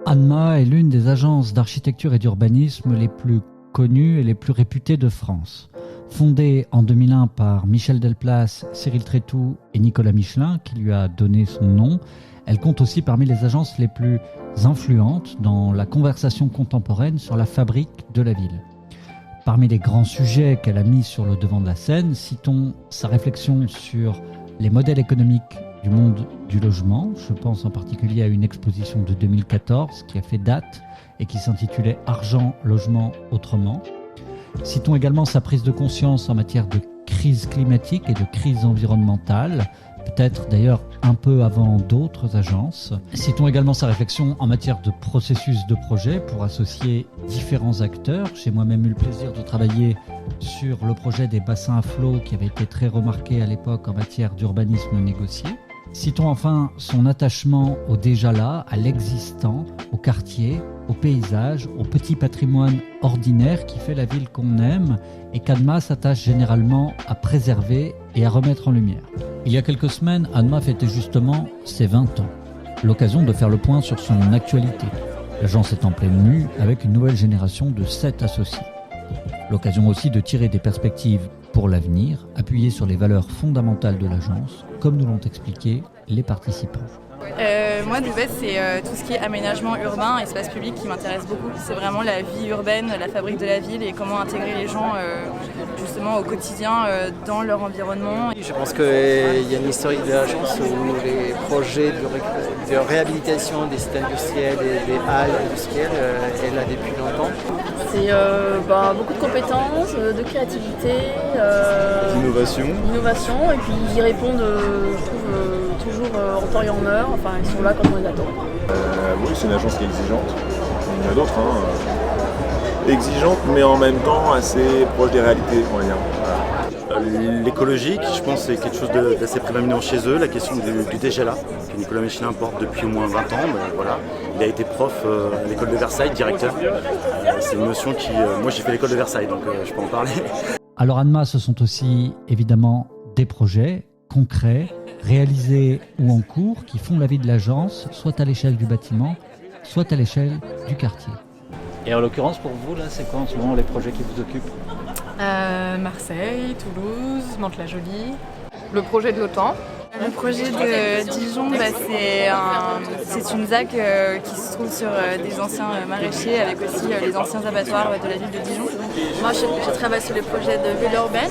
ANMA est l'une des agences d'architecture et d'urbanisme les plus connues et les plus réputées de France. Fondée en 2001 par Michel Delplace, Cyril Trétou et Nicolas Michelin, qui lui a donné son nom, elle compte aussi parmi les agences les plus influentes dans la conversation contemporaine sur la fabrique de la ville. Parmi les grands sujets qu'elle a mis sur le devant de la scène, citons sa réflexion sur les modèles économiques du monde du logement. Je pense en particulier à une exposition de 2014 qui a fait date et qui s'intitulait « Argent, logement, autrement ». Citons également sa prise de conscience en matière de crise climatique et de crise environnementale, peut-être d'ailleurs un peu avant d'autres agences. Citons également sa réflexion en matière de processus de projet pour associer différents acteurs. J'ai moi-même eu le plaisir de travailler sur le projet des bassins à flot qui avait été très remarqué à l'époque en matière d'urbanisme négocié. Citons enfin son attachement au déjà là, à l'existant, au quartier, au paysage, au petit patrimoine ordinaire qui fait la ville qu'on aime et qu'ANMA s'attache généralement à préserver et à remettre en lumière. Il y a quelques semaines, ANMA fêtait justement ses 20 ans. L'occasion de faire le point sur son actualité. L'agence est en pleine mue avec une nouvelle génération de 7 associés. L'occasion aussi de tirer des perspectives pour l'avenir, appuyées sur les valeurs fondamentales de l'agence, comme nous l'ont expliqué les participants. Moi de base c'est tout ce qui est aménagement urbain, espace public qui m'intéresse beaucoup. C'est vraiment la vie urbaine, la fabrique de la ville et comment intégrer les gens justement au quotidien dans leur environnement. Je pense qu'il y a une historique de l'agence où les projets de réhabilitation des sites industriels et des halles industrielles est là depuis longtemps. C'est beaucoup de compétences, de créativité, d'innovation et puis ils y répondent je trouve, toujours en temps et en heure, enfin ils sont là quand on les attend. Oui, c'est une agence qui est exigeante, il y en a d'autres, exigeante mais en même temps assez proche des réalités, on va dire. L'écologique, je pense que c'est quelque chose d'assez prédominant chez eux, la question du déjà là, que Nicolas Michelin porte depuis au moins 20 ans. Voilà. Il a été prof à l'école de Versailles, directeur. C'est une notion qui... moi j'ai fait l'école de Versailles, donc je peux en parler. Alors ANMA, ce sont aussi évidemment des projets concrets, réalisés ou en cours, qui font la vie de l'agence, soit à l'échelle du bâtiment, soit à l'échelle du quartier. Et en l'occurrence, pour vous, là, c'est quoi en ce moment les projets qui vous occupent ? Marseille, Toulouse, Mantes-la-Jolie, le projet de l'OTAN. Le projet de Dijon, c'est une ZAC qui se trouve sur des anciens maraîchers avec aussi les anciens abattoirs de la ville de Dijon. Moi je travaille sur les projets de ville urbaine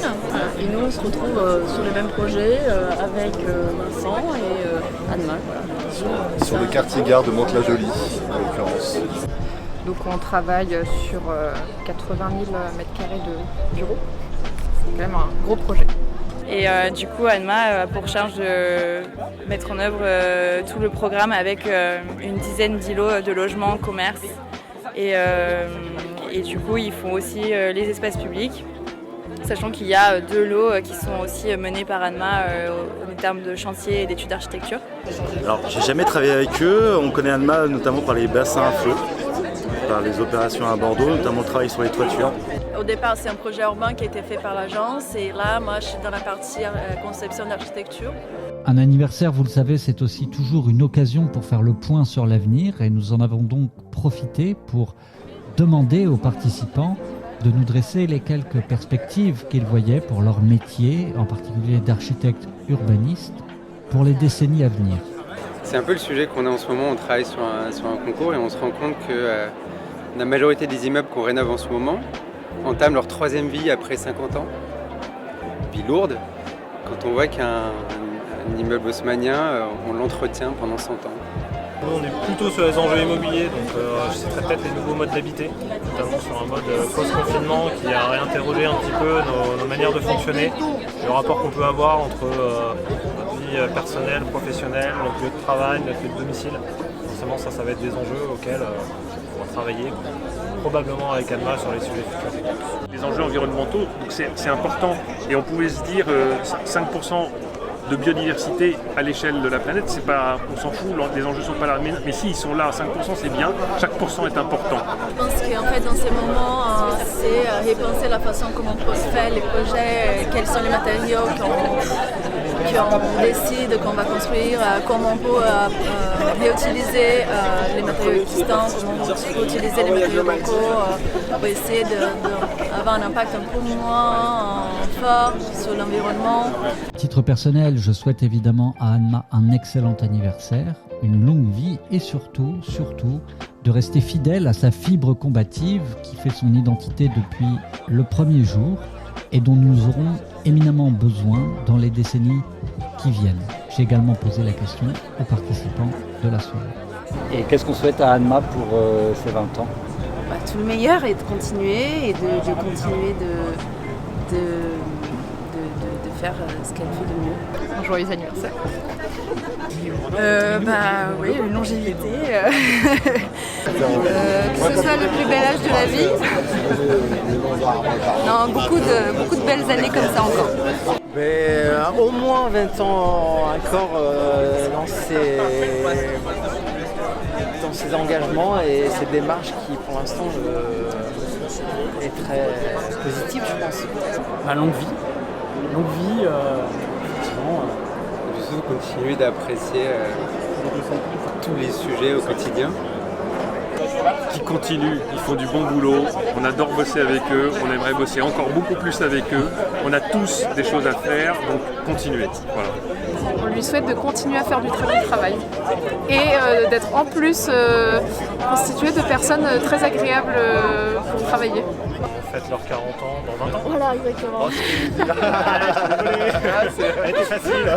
et nous on se retrouve sur les mêmes projets avec Vincent et ANMA. Voilà. Sur le quartier gare de Mantes-la-Jolie, en l'occurrence. Donc on travaille sur 80 000 m² de bureaux. C'est quand même un gros projet. Et du coup, ANMA a pour charge de mettre en œuvre tout le programme avec une dizaine d'îlots de logements, commerces. Et du coup, ils font aussi les espaces publics, sachant qu'il y a 2 lots qui sont aussi menés par ANMA en termes de chantier et d'études d'architecture. Alors, j'ai jamais travaillé avec eux. On connaît ANMA notamment par les bassins à flot, par les opérations à Bordeaux, notamment le travail sur les toitures. Au départ, c'est un projet urbain qui a été fait par l'agence et là, moi, je suis dans la partie conception d'architecture. Un anniversaire, vous le savez, c'est aussi toujours une occasion pour faire le point sur l'avenir et nous en avons donc profité pour demander aux participants de nous dresser les quelques perspectives qu'ils voyaient pour leur métier, en particulier d'architecte urbaniste, pour les décennies à venir. C'est un peu le sujet qu'on a en ce moment, on travaille sur un concours et on se rend compte que la majorité des immeubles qu'on rénove en ce moment entament leur 3e vie après 50 ans. Vie lourde, quand on voit qu'un immeuble haussmannien, on l'entretient pendant 100 ans. Nous, on est plutôt sur les enjeux immobiliers, donc je citerai peut-être les nouveaux modes d'habiter, notamment sur un mode post-confinement qui a réinterrogé un petit peu nos manières de fonctionner, le rapport qu'on peut avoir entre notre vie personnelle, professionnelle, notre lieu de travail, notre lieu de domicile. Forcément, ça va être des enjeux auxquels on va travailler probablement avec ANMA sur les sujets futurs. Les enjeux environnementaux, donc c'est important, et on pouvait se dire 5% de biodiversité à l'échelle de la planète, c'est pas, on s'en fout, les enjeux sont pas là. Mais s'ils sont là à 5%, c'est bien, chaque pourcent est important. Je pense qu'en fait, dans ces moments, c'est repenser la façon comment on fait les projets, quels sont les matériaux qu'on décide, qu'on va construire, comment on peut réutiliser les matériaux existants, comment on peut utiliser les matériaux locaux pour essayer d'avoir un impact un peu moins fort sur l'environnement. À titre personnel, je souhaite évidemment à Anma un excellent anniversaire, une longue vie et surtout, de rester fidèle à sa fibre combative qui fait son identité depuis le premier jour et dont nous aurons éminemment besoin dans les décennies qui viennent. J'ai également posé la question aux participants de la soirée. Et qu'est-ce qu'on souhaite à Anma pour ses 20 ans ? Tout le meilleur et de continuer et de continuer de faire ce qu'elle fait de mieux. Un joyeux anniversaire. Oui, une longévité. Que ce soit le plus bel âge de la vie. Non, beaucoup de belles années comme ça encore. Mais, au moins 20 ans encore dans ces engagements et ces démarches qui pour l'instant est très positive, je pense. Longue vie. Effectivement. Et puis surtout continuer d'apprécier tous les sujets au quotidien. Qui continuent, ils font du bon boulot, on adore bosser avec eux, on aimerait bosser encore beaucoup plus avec eux, on a tous des choses à faire, donc continuez. Voilà. On lui souhaite de continuer à faire du très bon travail et d'être en plus constitué de personnes très agréables pour travailler. Faites leurs 40 ans dans 20 ans. Voilà, exactement. Elle était facile.